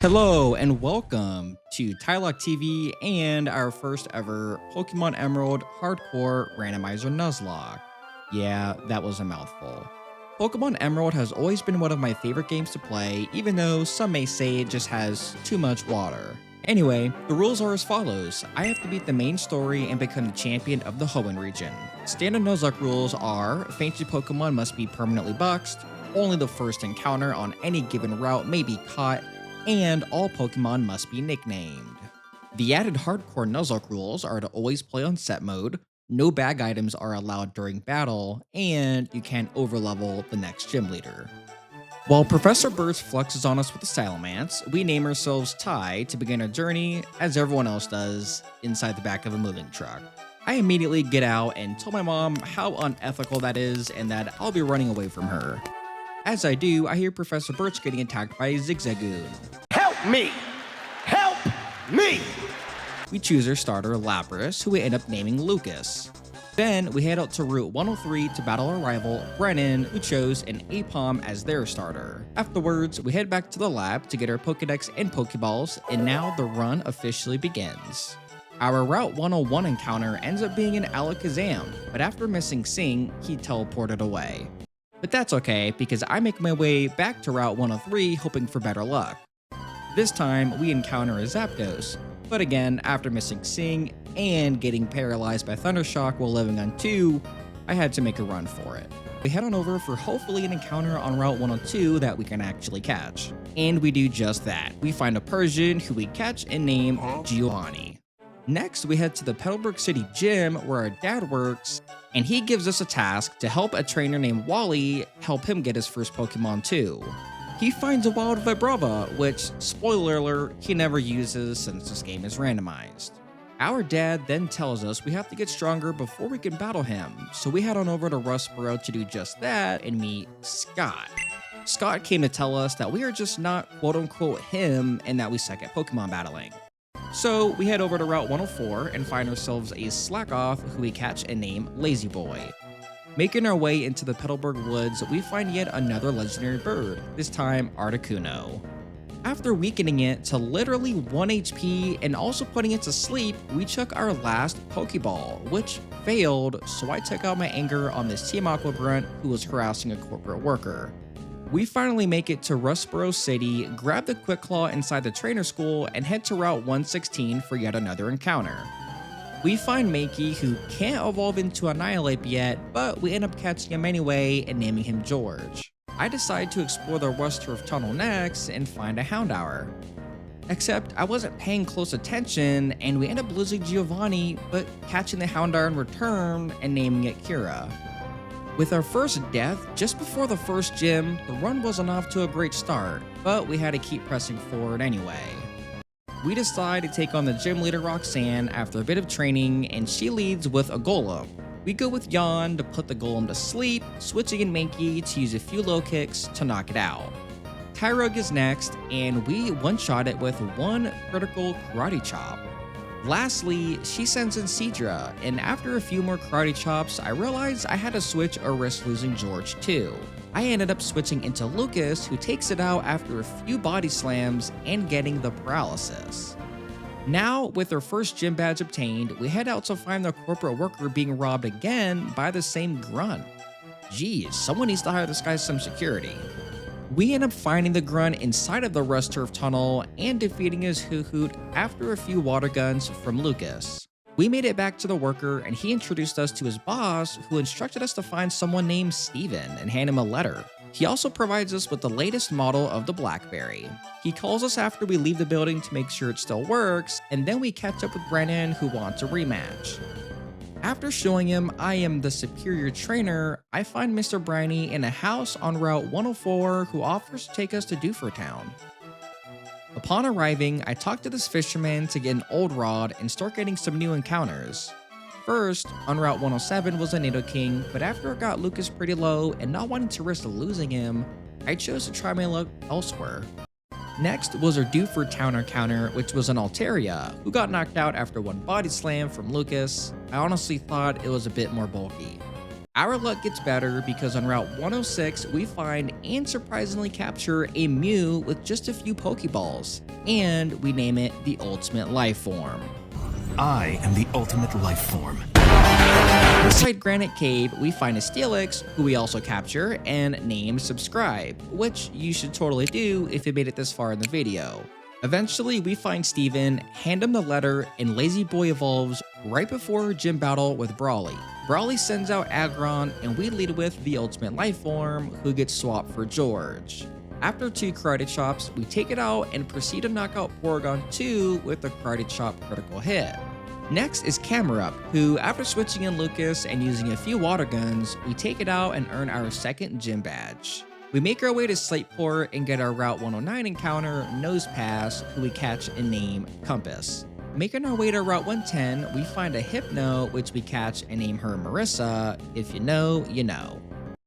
Hello and welcome to Tylock TV and our first ever Pokemon Emerald Hardcore Randomizer Nuzlocke. Yeah, that was a mouthful. Pokemon Emerald has always been one of my favorite games to play, even though some may say it just has too much water. Anyway, the rules are as follows. I have to beat the main story and become the champion of the Hoenn region. Standard Nuzlocke rules are, fainted Pokemon must be permanently boxed, only the first encounter on any given route may be caught, and all Pokemon must be nicknamed. The added Hardcore Nuzlocke rules are to always play on set mode, no bag items are allowed during battle, and you can't overlevel the next gym leader. While Professor Burst flexes on us with the Salamence, we name ourselves Ty to begin our journey, as everyone else does, inside the back of a moving truck. I immediately get out and tell my mom how unethical that is and that I'll be running away from her. As I do, I hear Professor Birch getting attacked by a Zigzagoon. Help me! Help me! We choose our starter, Lapras, who we end up naming Lucas. Then we head out to Route 103 to battle our rival, Brennan, who chose an Aipom as their starter. Afterwards, we head back to the lab to get our Pokedex and Pokeballs, and now the run officially begins. Our Route 101 encounter ends up being an Alakazam, but after missing Sing, he teleported away. But that's okay, because I make my way back to Route 103 hoping for better luck. This time, we encounter a Zapdos, but again, after missing Sing and getting paralyzed by Thundershock while living on 2, I had to make a run for it. We head on over for hopefully an encounter on Route 102 that we can actually catch. And we do just that. We find a Persian who we catch and name Giovanni. Next, we head to the Petalburg City Gym where our dad works, and he gives us a task to help a trainer named Wally help him get his first Pokemon too. He finds a wild Vibrava, which, spoiler alert, he never uses since this game is randomized. Our dad then tells us we have to get stronger before we can battle him, so we head on over to Rustboro to do just that and meet Scott. Scott came to tell us that we are just not quote-unquote him and that we suck at Pokemon battling. So we head over to Route 104 and find ourselves a Slackoth who we catch and name Lazy Boy. Making our way into the Petalburg Woods, we find yet another legendary bird, this time Articuno. After weakening it to literally 1 HP and also putting it to sleep, we took our last Pokeball, which failed, so I took out my anger on this Team Aqua Grunt who was harassing a corporate worker. We finally make it to Rustboro City, grab the Quick Claw inside the trainer school, and head to Route 116 for yet another encounter. We find Mankey, who can't evolve into Annihilate yet, but we end up catching him anyway and naming him George. I decide to explore the Rust Turf Tunnel next and find a Houndour. Except I wasn't paying close attention and we end up losing Giovanni, but catching the Houndour in return and naming it Kira. With our first death just before the first gym, the run wasn't off to a great start, but we had to keep pressing forward anyway. We decide to take on the gym leader Roxanne after a bit of training, and she leads with a Golem. We go with Yawn to put the Golem to sleep, switching in Mankey to use a few low kicks to knock it out. Tyrug is next, and we one-shot it with one critical Karate Chop. Lastly, she sends in Seadra, and after a few more Karate Chops, I realized I had to switch or risk losing George too. I ended up switching into Lucas, who takes it out after a few body slams and getting the paralysis. Now, with our first gym badge obtained, we head out to find the corporate worker being robbed again by the same grunt. Geez, someone needs to hire this guy some security. We end up finding the grunt inside of the Rust Turf Tunnel and defeating his Hoot after a few water guns from Lucas. We made it back to the worker and he introduced us to his boss, who instructed us to find someone named Steven and hand him a letter. He also provides us with the latest model of the Blackberry. He calls us after we leave the building to make sure it still works, and then we catch up with Brennan, who wants a rematch. After showing him I am the superior trainer, I find Mr. Briny in a house on Route 104 who offers to take us to Doofer Town. Upon arriving, I talk to this fisherman to get an old rod and start getting some new encounters. First, on Route 107 was a Nidoking, but after it got Lucas pretty low and not wanting to risk losing him, I chose to try my luck elsewhere. Next was our Doofer Town encounter, which was an Altaria, who got knocked out after one body slam from Lucas. I honestly thought it was a bit more bulky. Our luck gets better because on Route 106, we find and surprisingly capture a Mew with just a few Pokeballs, and we name it the Ultimate Life Form. I am the ultimate life form. Inside Granite Cave, we find a Steelix, who we also capture and name Subscribe, which you should totally do if you made it this far in the video. Eventually, we find Steven, hand him the letter, and Lazy Boy evolves right before her gym battle with Brawly. Brawly sends out Aggron, and we lead with the Ultimate Life Form, who gets swapped for George. After 2 Karate Chops, we take it out and proceed to knock out Porygon 2 with a Karate Chop critical hit. Next is Camerupt, who, after switching in Lucas and using a few water guns, we take it out and earn our second gym badge. We make our way to Slateport and get our Route 109 encounter, Nosepass, who we catch and name Compass. Making our way to Route 110, we find a Hypno, which we catch and name her Marissa. If you know, you know.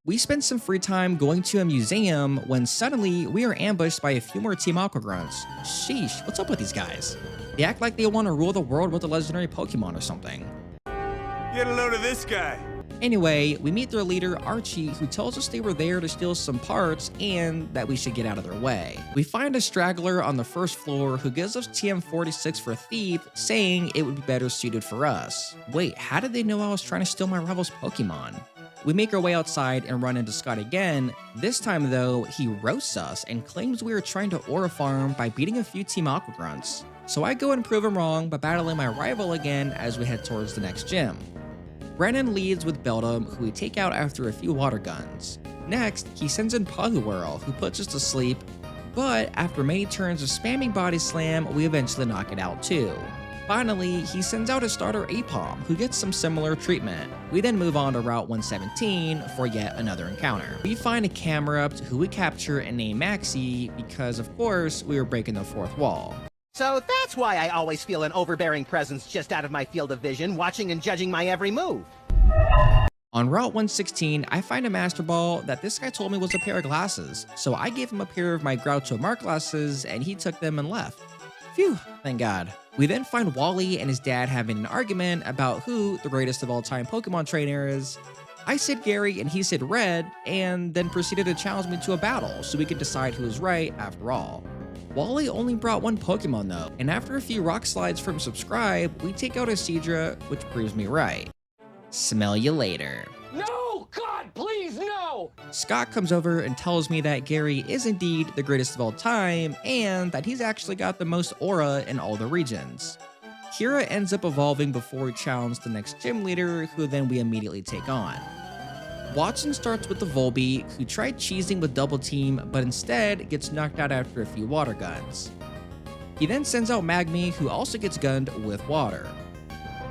We spend some free time going to a museum when suddenly we are ambushed by a few more Team Aqua Grunts. Sheesh, what's up with these guys? They act like they want to rule the world with a legendary Pokemon or something. Get a load of this guy. Anyway, we meet their leader, Archie, who tells us they were there to steal some parts and that we should get out of their way. We find a straggler on the first floor who gives us TM46 for Thief, saying it would be better suited for us. Wait, how did they know I was trying to steal my rival's Pokemon? We make our way outside and run into Scott again. This time though, he roasts us and claims we are trying to Aura Farm by beating a few Team Aqua Grunts. So I go and prove him wrong by battling my rival again as we head towards the next gym. Brennan leads with Beldum, who we take out after a few water guns. Next, he sends in Poliwhirl, who puts us to sleep, but after many turns of spamming Body Slam, we eventually knock it out too. Finally, he sends out his starter Apom, who gets some similar treatment. We then move on to Route 117 for yet another encounter. We find a Camerupt, who we capture and name Maxie because, of course, we were breaking the fourth wall. So that's why I always feel an overbearing presence just out of my field of vision, watching and judging my every move. On Route 116, I find a Master Ball that this guy told me was a pair of glasses, so I gave him a pair of my Groucho Mark glasses and he took them and left. Phew, thank God. We then find Wally and his dad having an argument about who the greatest of all time Pokemon trainer is. I said Gary and he said Red, and then proceeded to challenge me to a battle so we could decide who was right after all. Wally only brought 1 Pokemon though, and after a few rock slides from Subscribe, we take out a Seadra, which proves me right. Smell you later. No! God, please, no! Scott comes over and tells me that Gary is indeed the greatest of all time, and that he's actually got the most aura in all the regions. Kira ends up evolving before we challenge the next gym leader, who then we immediately take on. Watson starts with the Volbeat, who tried cheesing with Double Team, but instead gets knocked out after a few water guns. He then sends out Magmi, who also gets gunned with water.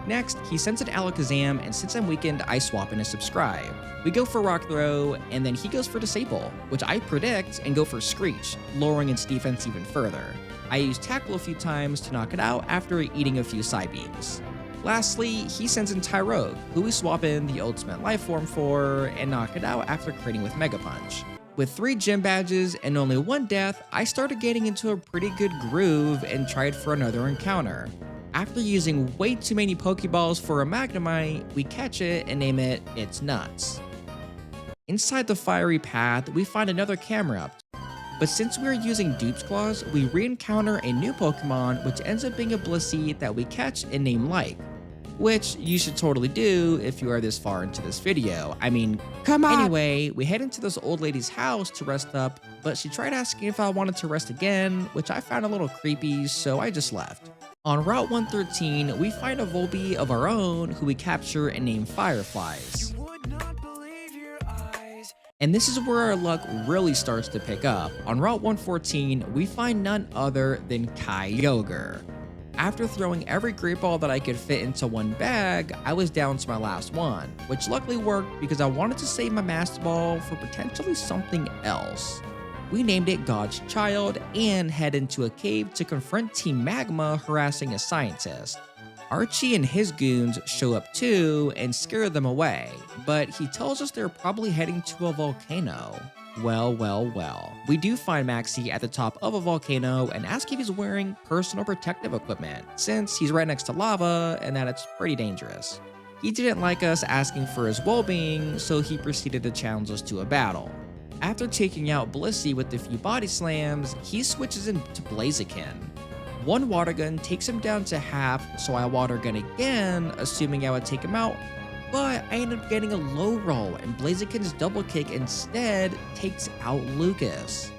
Next, he sends an Alakazam, and since I'm weakened, I swap in a Subscribe. We go for Rock Throw, and then he goes for Disable, which I predict and go for Screech, lowering its defense even further. I use Tackle a few times to knock it out after eating a few Psybeams. Lastly, he sends in Tyrogue, who we swap in the Ultimate Life Form for and knock it out after critting with Mega Punch. With 3 gym badges and only 1 death, I started getting into a pretty good groove and tried for another encounter. After using way too many Pokeballs for a Magnemite, we catch it and name it It's Nuts. Inside the Fiery Path, we find another Camerupt. But since we are using Dupes Claws, we re-encounter a new Pokemon, which ends up being a Blissey that we catch and name Like, which you should totally do if you are this far into this video. I mean, come on! Anyway, we head into this old lady's house to rest up, but she tried asking if I wanted to rest again, which I found a little creepy, so I just left. On Route 113, we find a Volbeat of our own who we capture and name Fireflies. And this is where our luck really starts to pick up. On Route 114, we find none other than Kyogre. After throwing every Great Ball that I could fit into 1 bag, I was down to my last one, which luckily worked because I wanted to save my Master Ball for potentially something else. We named it God's Child and head into a cave to confront Team Magma harassing a scientist. Archie and his goons show up too and scare them away, but he tells us they're probably heading to a volcano. Well, well, well. We do find Maxie at the top of a volcano and ask if he's wearing personal protective equipment, since he's right next to lava and that it's pretty dangerous. He didn't like us asking for his well-being, so he proceeded to challenge us to a battle. After taking out Blissey with a few body slams, he switches into Blaziken. One water gun takes him down to half, so I water gun again, assuming I would take him out, but I ended up getting a low roll, and Blaziken's double kick instead takes out Lucas.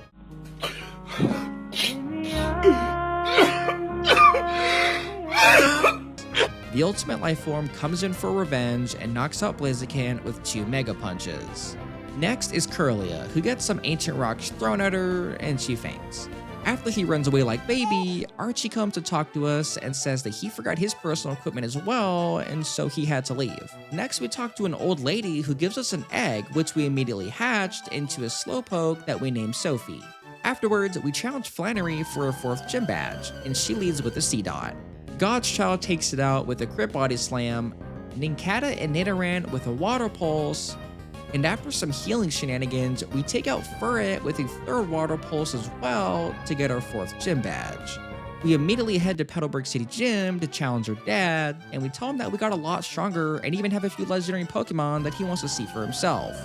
The ultimate life form comes in for revenge and knocks out Blaziken with 2 mega punches. Next is Curlia, who gets some ancient rocks thrown at her and she faints. After he runs away like baby, Archie comes to talk to us and says that he forgot his personal equipment as well, and so he had to leave. Next, we talk to an old lady who gives us an egg, which we immediately hatched into a slowpoke that we named Sophie. Afterwards, we challenge Flannery for her 4th gym badge, and she leads with a C-Dot. God's Child takes it out with a crit body slam, Nincada and Nidoran with a water pulse, and after some healing shenanigans, we take out Furret with a 3rd water pulse as well to get our 4th gym badge. We immediately head to Petalburg City Gym to challenge her dad, and we tell him that we got a lot stronger and even have a few legendary Pokemon that he wants to see for himself.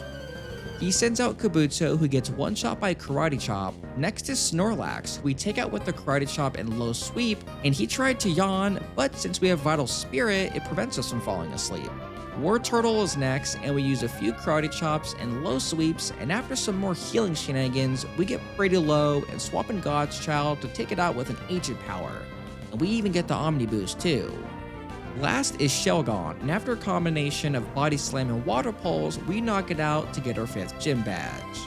He sends out Kabuto, who gets one shot by Karate Chop. Next is Snorlax, who we take out with the Karate Chop and low sweep, and he tried to yawn, but since we have Vital Spirit, it prevents us from falling asleep. War Turtle is next, and we use a few Karate Chops and low sweeps, and after some more healing shenanigans, we get pretty low and swap in God's Child to take it out with an Ancient Power. And we even get the Omni Boost too. Last is Shelgon, and after a combination of Body Slam and Water Pulse, we knock it out to get our 5th gym badge.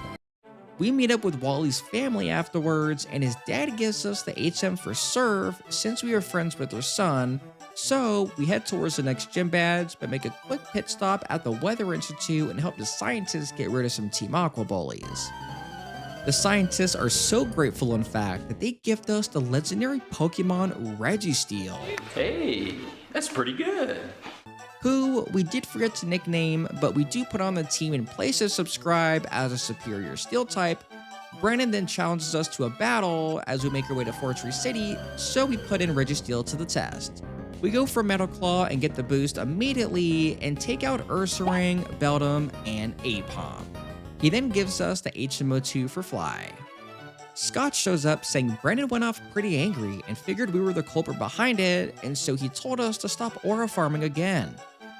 We meet up with Wally's family afterwards, and his dad gives us the HM for Serve since we are friends with their son, so we head towards the next gym badge but make a quick pit stop at the Weather Institute and help the scientists get rid of some Team Aqua bullies. The scientists are so grateful, in fact, that they gift us the legendary Pokemon Registeel. Hey, that's pretty good. Who we did forget to nickname, but we do put on the team in place to subscribe as a superior steel type. Brandon then challenges us to a battle as we make our way to Fortress City, so we put in Registeel to the test. We go for Metal Claw and get the boost immediately and take out Ursaring, Beldum, and Aipom. He then gives us the HMO2 for Fly. Scott shows up saying Brandon went off pretty angry and figured we were the culprit behind it, and so he told us to stop aura farming again.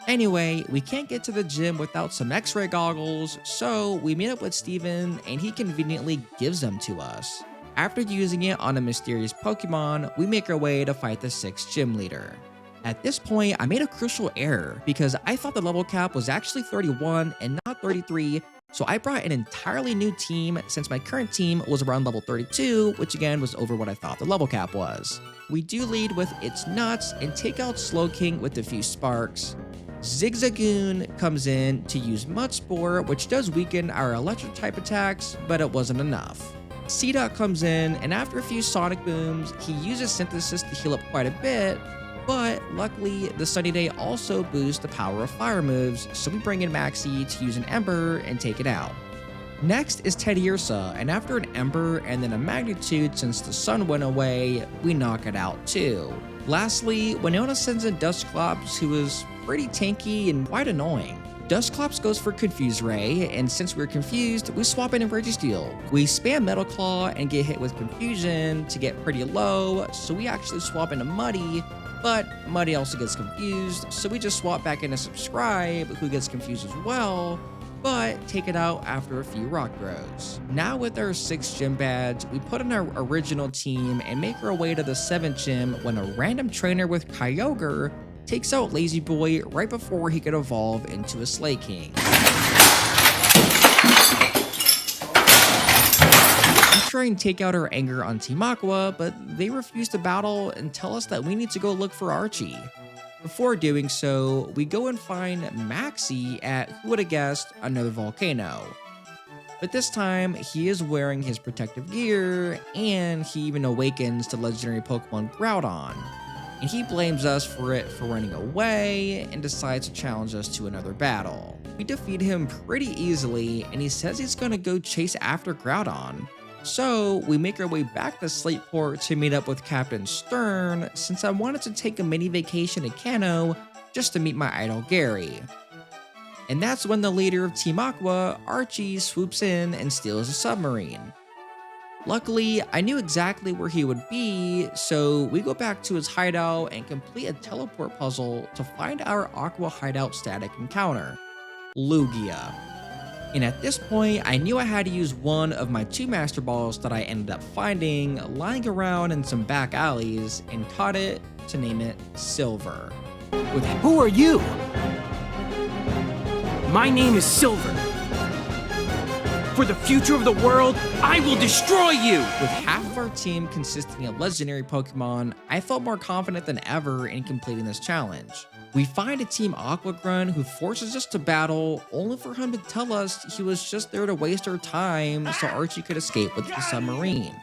Anyway, we can't get to the gym without some x-ray goggles, so we meet up with Steven and he conveniently gives them to us. After using it on a mysterious Pokemon, we make our way to fight the 6th gym leader. At this point, I made a crucial error because I thought the level cap was actually 31 and not 33, so I brought an entirely new team since my current team was around level 32, which again was over what I thought the level cap was. We do lead with It's Nuts and take out Slowking with a few sparks. Zigzagoon comes in to use Mud Spore, which does weaken our electric type attacks, but it wasn't enough. C-Dot comes in, and after a few Sonic Booms, he uses Synthesis to heal up quite a bit, but luckily, the Sunny Day also boosts the power of fire moves, so we bring in Maxie to use an Ember and take it out. Next is Teddiursa, and after an Ember and then a Magnitude since the sun went away, we knock it out too. Lastly, Winona sends in Dusclops, who is pretty tanky and quite annoying. Dusclops goes for Confuse Ray, and since we're confused, we swap in Registeel. We spam Metal Claw and get hit with Confusion to get pretty low, so we actually swap into Muddy, but Muddy also gets confused, so we just swap back into Subscribe, who gets confused as well, but take it out after a few rock throws. Now with our 6th gym badge, we put in our original team and make our way to the 7th gym when a random trainer with Kyogre takes out Lazy Boy right before he could evolve into a Slay King. We try and take out our anger on Team Aqua, but they refuse to battle and tell us that we need to go look for Archie. Before doing so, we go and find Maxie at, who would have guessed, another volcano. But this time, he is wearing his protective gear, and he even awakens to legendary Pokemon Groudon. And he blames us for it for running away and decides to challenge us to another battle. We defeat him pretty easily, and he says he's gonna go chase after Groudon. So we make our way back to Slateport to meet up with Captain Stern, since I wanted to take a mini vacation to Kanto just to meet my idol Gary. And that's when the leader of Team Aqua, Archie, swoops in and steals a submarine. Luckily, I knew exactly where he would be, so we go back to his hideout and complete a teleport puzzle to find our Aqua hideout static encounter, Lugia. And at this point, I knew I had to use one of my 2 Master Balls that I ended up finding lying around in some back alleys and caught it to name it Silver. Who are you? My name is Silver. For the future of the world, I will destroy you! With half of our team consisting of legendary Pokemon, I felt more confident than ever in completing this challenge. We find a Team Aqua Grunt who forces us to battle, only for him to tell us he was just there to waste our time so Archie could escape with the submarine.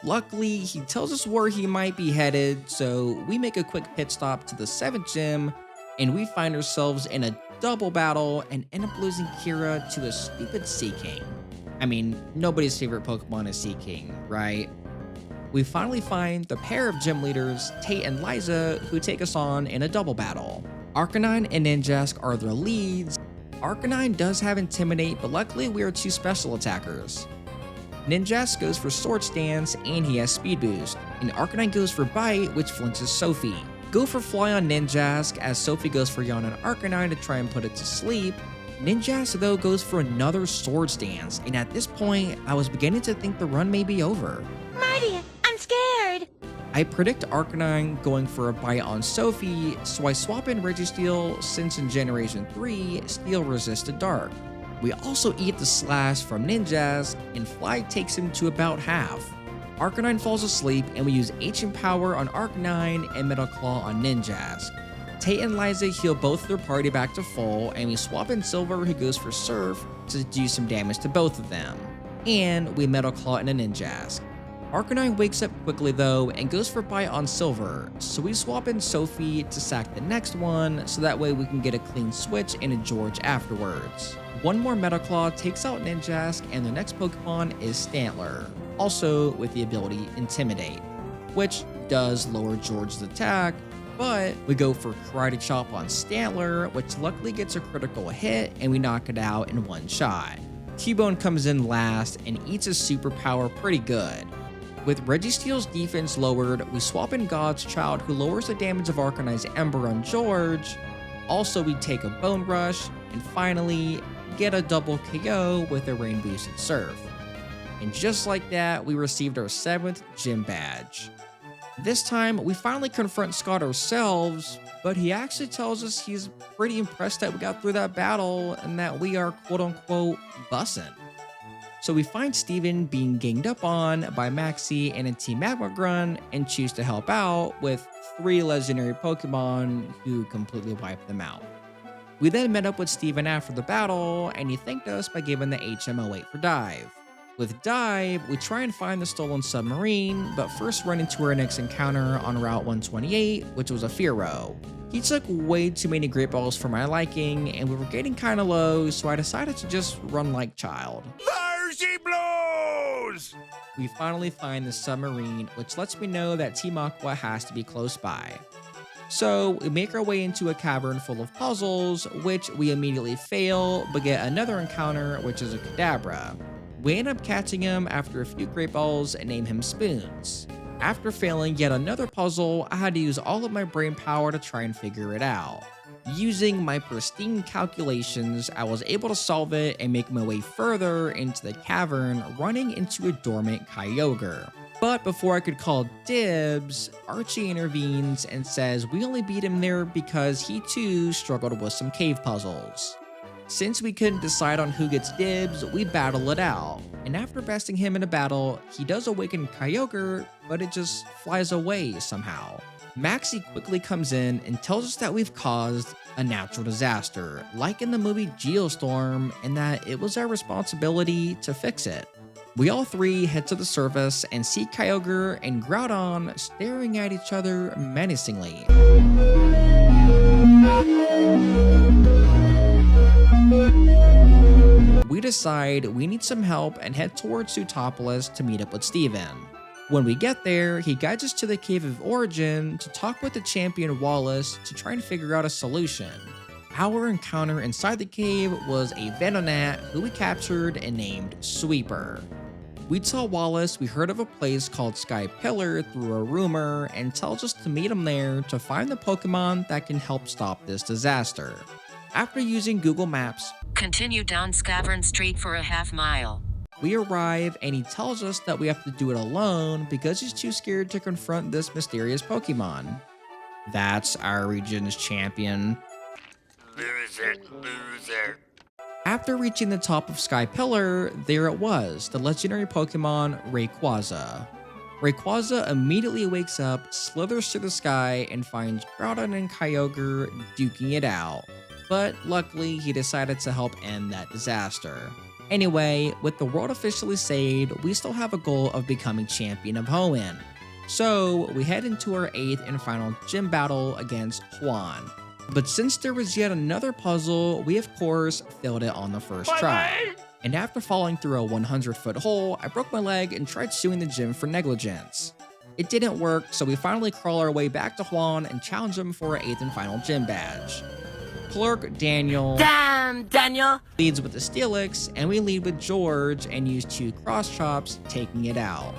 Luckily, he tells us where he might be headed, so we make a quick pit stop to the 7th gym, and we find ourselves in a double battle and end up losing Kira to a stupid Sea King. I mean, nobody's favorite Pokemon is Sea King, right? We finally find the pair of gym leaders, Tate and Liza, who take us on in a double battle. Arcanine and Ninjask are their leads. Arcanine does have Intimidate, but luckily we are 2 special attackers. Ninjask goes for Sword Stance and he has Speed Boost, and Arcanine goes for Bite, which flinches Sophie. Go for Fly on Ninjask as Sophie goes for Yawn on Arcanine to try and put it to sleep. Ninjask though goes for another Sword Stance, and at this point, I was beginning to think the run may be over. Marty, I'm scared. I predict Arcanine going for a Bite on Sophie, so I swap in Registeel since in Generation 3, Steel resisted Dark. We also eat the Slash from Ninjask, and Fly takes him to about half. Arcanine falls asleep, and we use Ancient Power on Arcanine and Metal Claw on Ninjask. Tate and Liza heal both their party back to full, and we swap in Silver, who goes for Surf, to do some damage to both of them. And we Metal Claw in a Ninjask. Arcanine wakes up quickly though, and goes for Bite on Silver, so we swap in Sophie to sack the next one, so that way we can get a clean switch and a George afterwards. One more Metal Claw takes out Ninjask, and the next Pokemon is Stantler, also with the ability Intimidate, which does lower George's attack, but we go for Karate Chop on Stantler, which luckily gets a critical hit and we knock it out in one shot. T-Bone comes in last and eats his superpower pretty good. With Registeel's defense lowered, we swap in God's Child, who lowers the damage of Arcanine's Ember on George. Also, we take a Bone Rush, and finally, get a double KO with a Rain Boosted Surf. And just like that, we received our 7th gym badge. This time, we finally confront Scott ourselves, but he actually tells us he's pretty impressed that we got through that battle and that we are quote-unquote bussin'. So we find Steven being ganged up on by Maxie and a Team Magma Grunt and choose to help out with 3 legendary Pokemon who completely wipe them out. We then met up with Steven after the battle, and he thanked us by giving the HM08 for Dive. With Dive, we try and find the stolen submarine, but first run into our next encounter on Route 128, which was a Fearow. He took way too many Great Balls for my liking, and we were getting kinda low, so I decided to just run like child. There she blows! We finally find the submarine, which lets me know that Team Aqua has to be close by. So we make our way into a cavern full of puzzles, which we immediately fail, but get another encounter, which is a Kadabra. We end up catching him after a few Great Balls and name him Spoons. After failing yet another puzzle, I had to use all of my brain power to try and figure it out. Using my pristine calculations, I was able to solve it and make my way further into the cavern, running into a dormant Kyogre. But before I could call dibs, Archie intervenes and says we only beat him there because he too struggled with some cave puzzles. Since we couldn't decide on who gets dibs, we battle it out. And after besting him in a battle, he does awaken Kyogre, but it just flies away somehow. Maxie quickly comes in and tells us that we've caused a natural disaster, like in the movie Geostorm, and that it was our responsibility to fix it. We all 3 head to the surface and see Kyogre and Groudon staring at each other menacingly. We decide we need some help and head towards Sootopolis to meet up with Steven. When we get there, he guides us to the Cave of Origin to talk with the champion Wallace to try and figure out a solution. Our encounter inside the cave was a Venonat who we captured and named Sweeper. We tell Wallace we heard of a place called Sky Pillar through a rumor and tells us to meet him there to find the Pokemon that can help stop this disaster. After using Google Maps, continue down Scavern Street for a half-mile. We arrive and he tells us that we have to do it alone because he's too scared to confront this mysterious Pokemon. That's our region's champion. Loser. After reaching the top of Sky Pillar, there it was, the legendary Pokemon Rayquaza. Rayquaza immediately wakes up, slithers to the sky, and finds Groudon and Kyogre duking it out. But luckily, he decided to help end that disaster. Anyway, with the world officially saved, we still have a goal of becoming champion of Hoenn. So, we head into our 8th and final gym battle against Juan. But since there was yet another puzzle, we of course failed it on the first try. And after falling through a 100-foot hole, I broke my leg and tried suing the gym for negligence. It didn't work, so we finally crawl our way back to Juan and challenge him for our 8th and final gym badge. Clerk Daniel Damn, Daniel! leads with the Steelix, and we lead with George and use 2 cross chops, taking it out.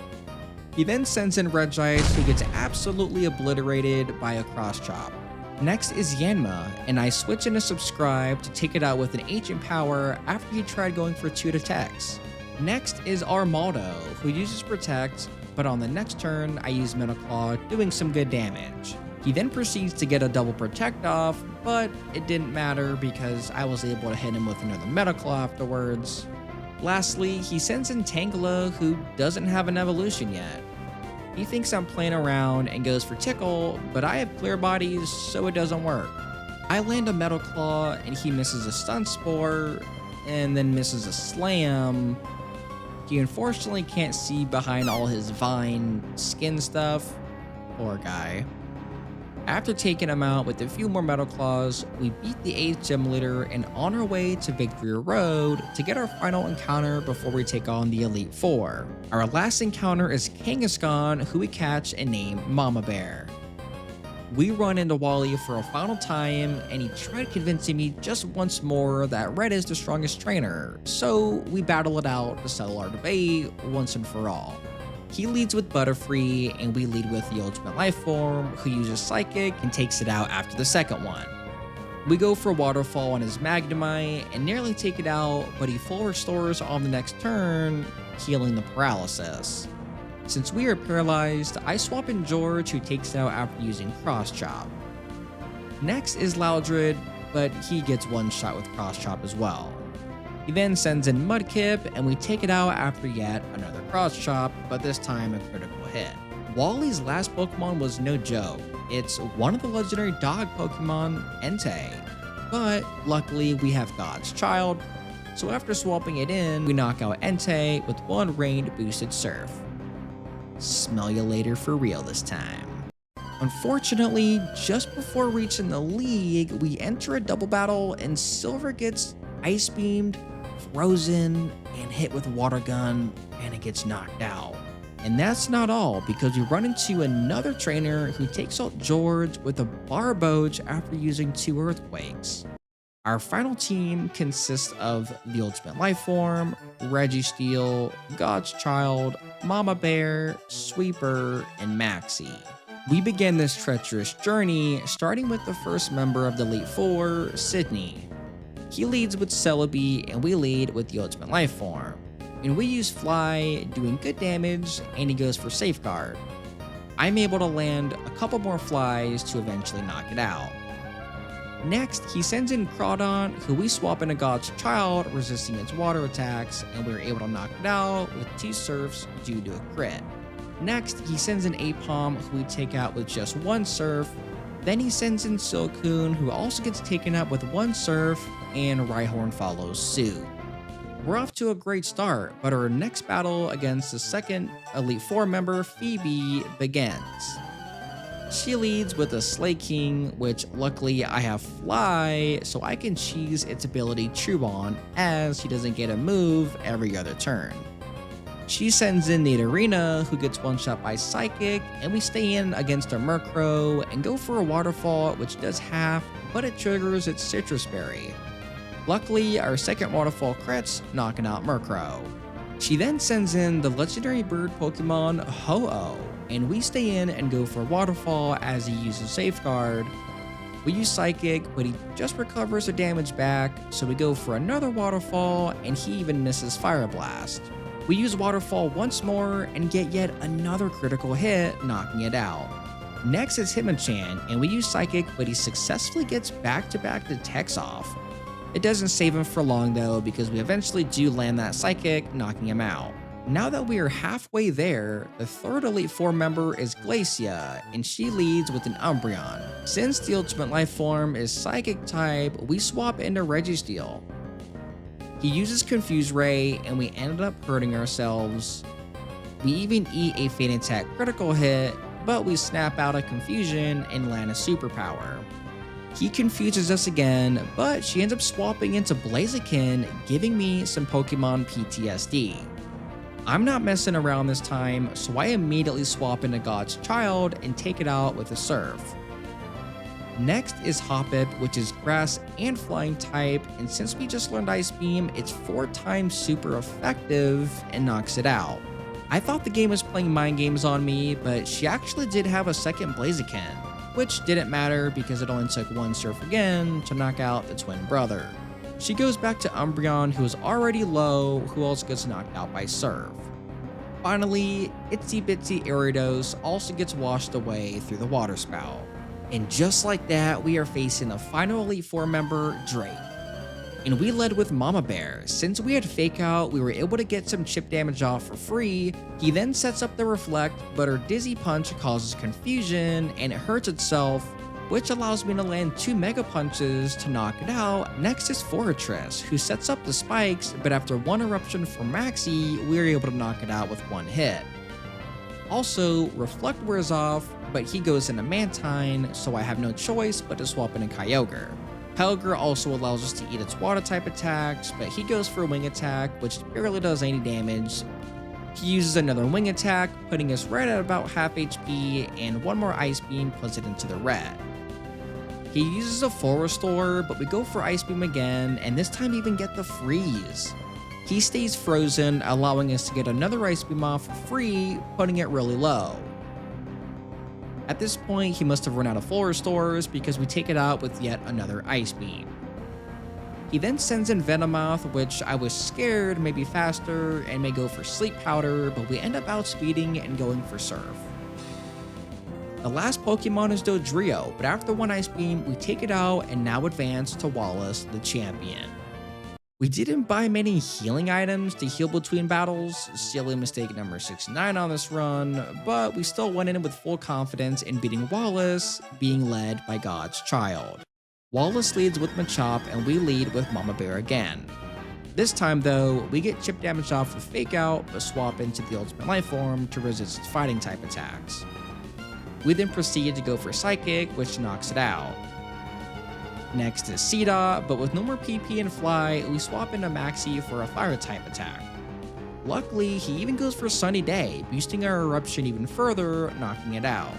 He then sends in Regice, who gets absolutely obliterated by a cross chop. Next is Yanma, and I switch into Subscribe to take it out with an Ancient Power after he tried going for 2 attacks. Next is Armaldo, who uses Protect, but on the next turn I use Metal Claw, doing some good damage. He then proceeds to get a double Protect off, but it didn't matter because I was able to hit him with another Metal Claw afterwards. Lastly, he sends in Tangela, who doesn't have an evolution yet. He thinks I'm playing around and goes for Tickle, but I have Clear Bodies, so it doesn't work. I land a Metal Claw and he misses a Stun Spore, and then misses a Slam. He unfortunately can't see behind all his vine skin stuff. Poor guy. After taking him out with a few more Metal Claws, we beat the 8th gym leader and on our way to Victory Road to get our final encounter before we take on the Elite Four. Our last encounter is Kangaskhan, who we catch and name Mama Bear. We run into Wally for a final time, and he tried convincing me just once more that Red is the strongest trainer, so we battle it out to settle our debate once and for all. He leads with Butterfree, and we lead with the Ultimate Life Form, who uses Psychic and takes it out after the second one. We go for Waterfall on his Magnemite and nearly take it out, but he full restores on the next turn, healing the paralysis. Since we are paralyzed, I swap in George, who takes it out after using Cross Chop. Next is Loudred, but he gets one shot with Cross Chop as well. He then sends in Mudkip, and we take it out after yet another Cross Chop, but this time a critical hit. Wally's last Pokemon was no joke. It's one of the legendary dog Pokemon, Entei. But luckily we have God's Child, so after swapping it in, we knock out Entei with 1 rain boosted Surf. Smell you later for real this time. Unfortunately, just before reaching the league, we enter a double battle and Silver gets Ice Beamed, frozen, and hit with Water Gun, and it gets knocked out. And that's not all, because we run into another trainer who takes out George with a Barboach after using 2 Earthquakes. Our final team consists of the Ultimate Life Form, Registeel, God's Child, Mama Bear, Sweeper, and Maxie. We begin this treacherous journey, starting with the first member of the Elite Four, Sydney. He leads with Celebi, and we lead with the Ultimate Life Form. And we use Fly, doing good damage, and he goes for Safeguard. I'm able to land a couple more Flies to eventually knock it out. Next, he sends in Crawdon, who we swap into God's Child, resisting its water attacks, and we're able to knock it out with 2 Surfs due to a crit. Next, he sends in Apom, who we take out with just 1 Surf. Then he sends in Silcoon, who also gets taken out with 1 Surf, and Rhyhorn follows suit. We're off to a great start, but our next battle against the second Elite Four member, Phoebe, begins. She leads with a Slaking, which luckily I have Fly, so I can cheese its ability Trubon, as she doesn't get a move every other turn. She sends in Nidorina, who gets one shot by Psychic, and we stay in against a Murkrow and go for a Waterfall, which does half, but it triggers its Citrus Berry. Luckily, our second Waterfall crits, knocking out Murkrow. She then sends in the legendary bird Pokemon Ho-Oh, and we stay in and go for a Waterfall as he uses Safeguard. We use Psychic, but he just recovers the damage back, so we go for another Waterfall, and he even misses Fire Blast. We use Waterfall once more and get yet another critical hit, knocking it out. Next is Hitmonchan, and we use Psychic, but he successfully gets back-to-back Detects off. It doesn't save him for long though, because we eventually do land that Psychic, knocking him out. Now that we are halfway there, the third Elite Four member is Glacia, and she leads with an Umbreon. Since the ultimate life form is Psychic type, we swap into Registeel. He uses Confuse Ray, and we ended up hurting ourselves. We even eat a Fade Attack critical hit, but we snap out of Confusion and land a superpower. He confuses us again, but she ends up swapping into Blaziken, giving me some Pokemon PTSD. I'm not messing around this time, so I immediately swap into God's Child and take it out with a Surf. Next is Hoppip, which is grass and flying type, and since we just learned Ice Beam, it's 4 times super effective and knocks it out. I thought the game was playing mind games on me, but she actually did have a second Blaziken, which didn't matter because it only took one Surf again to knock out the twin brother. She goes back to Umbreon, who is already low, who also gets knocked out by Surf. Finally, Itsy Bitsy Ariados also gets washed away through the water spout. And just like that, we are facing the final Elite Four member, Drake. And we led with Mama Bear. Since we had Fake Out, we were able to get some chip damage off for free. He then sets up the Reflect, but her Dizzy Punch causes confusion and it hurts itself, which allows me to land 2 Mega Punches to knock it out. Next is Forretress, who sets up the spikes, but after 1 Eruption from Maxie, we were able to knock it out with 1 hit. Also, Reflect wears off, but he goes into Mantine, so I have no choice but to swap into Kyogre. Kyogre also allows us to eat its water type attacks, but he goes for a wing attack, which barely does any damage. He uses another wing attack, putting us right at about half HP, and 1 more Ice Beam puts it into the red. He uses a full restore, but we go for Ice Beam again, and this time even get the freeze. He stays frozen, allowing us to get another Ice Beam off for free, putting it really low. At this point, he must have run out of full restores because we take it out with yet another Ice Beam. He then sends in Venomoth, which I was scared may be faster and may go for Sleep Powder, but we end up outspeeding and going for Surf. The last Pokemon is Dodrio, but after 1 Ice Beam, we take it out and now advance to Wallace, the champion. We didn't buy many healing items to heal between battles, silly mistake number 69 on this run, but we still went in with full confidence in beating Wallace, being led by God's Child. Wallace leads with Machop and we lead with Mama Bear again. This time though, we get chip damage off with Fake Out, but swap into the Ultimate Life Form to resist its fighting type attacks. We then proceed to go for Psychic, which knocks it out. Next is Seedot, but with no more PP and Fly, we swap into Maxie for a Fire type attack. Luckily, he even goes for Sunny Day, boosting our Eruption even further, knocking it out.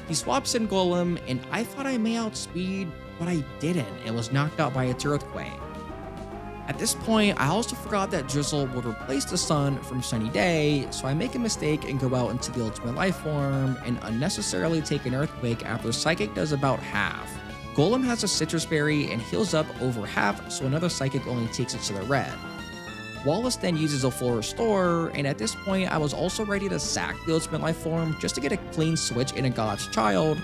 He swaps in Golem, and I thought I may outspeed, but I didn't, and was knocked out by its Earthquake. At this point, I also forgot that Drizzle would replace the sun from Sunny Day, so I make a mistake and go out into the Ultimate Life Form and unnecessarily take an Earthquake after Psychic does about half. Golem has a Citrus Berry and heals up over half, so another Psychic only takes it to the red. Wallace then uses a full restore, and at this point I was also ready to sack the Ultimate Life Form just to get a clean switch into God's Child,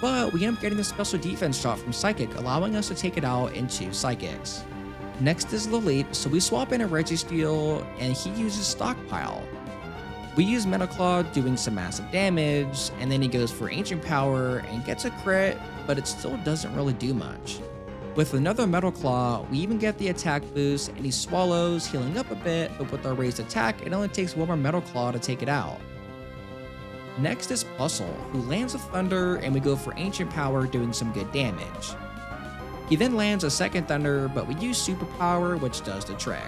but we end up getting a special defense shot from Psychic, allowing us to take it out in 2 Psychics. Next is Lilith, so we swap in a Registeel, and he uses Stockpile. We use Metal Claw, doing some massive damage, and then he goes for Ancient Power and gets a crit, but it still doesn't really do much. With another Metal Claw, we even get the attack boost, and he swallows, healing up a bit, but with our raised attack, it only takes 1 more Metal Claw to take it out. Next is Bustle, who lands a Thunder, and we go for Ancient Power, doing some good damage. He then lands a second Thunder, but we use Superpower, which does the trick.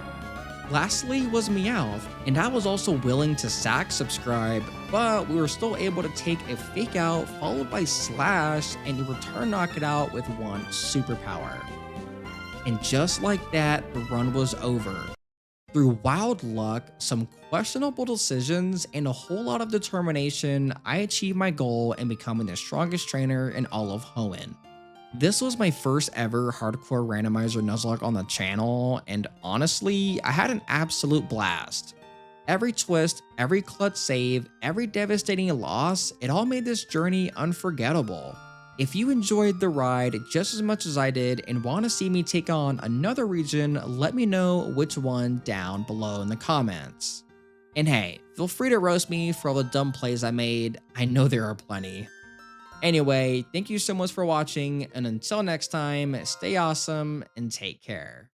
Lastly was Meowth, and I was also willing to sack subscribe, but we were still able to take a fake out followed by Slash and a return knock it out with one superpower. And just like that, the run was over. Through wild luck, some questionable decisions, and a whole lot of determination, I achieved my goal in becoming the strongest trainer in all of Hoenn. This was my first ever hardcore randomizer Nuzlocke on the channel, and honestly, I had an absolute blast. Every twist, every clutch save, every devastating loss, it all made this journey unforgettable. If you enjoyed the ride just as much as I did and want to see me take on another region, let me know which one down below in the comments. And hey, feel free to roast me for all the dumb plays I made, I know there are plenty. Anyway, thank you so much for watching, and until next time, stay awesome and take care.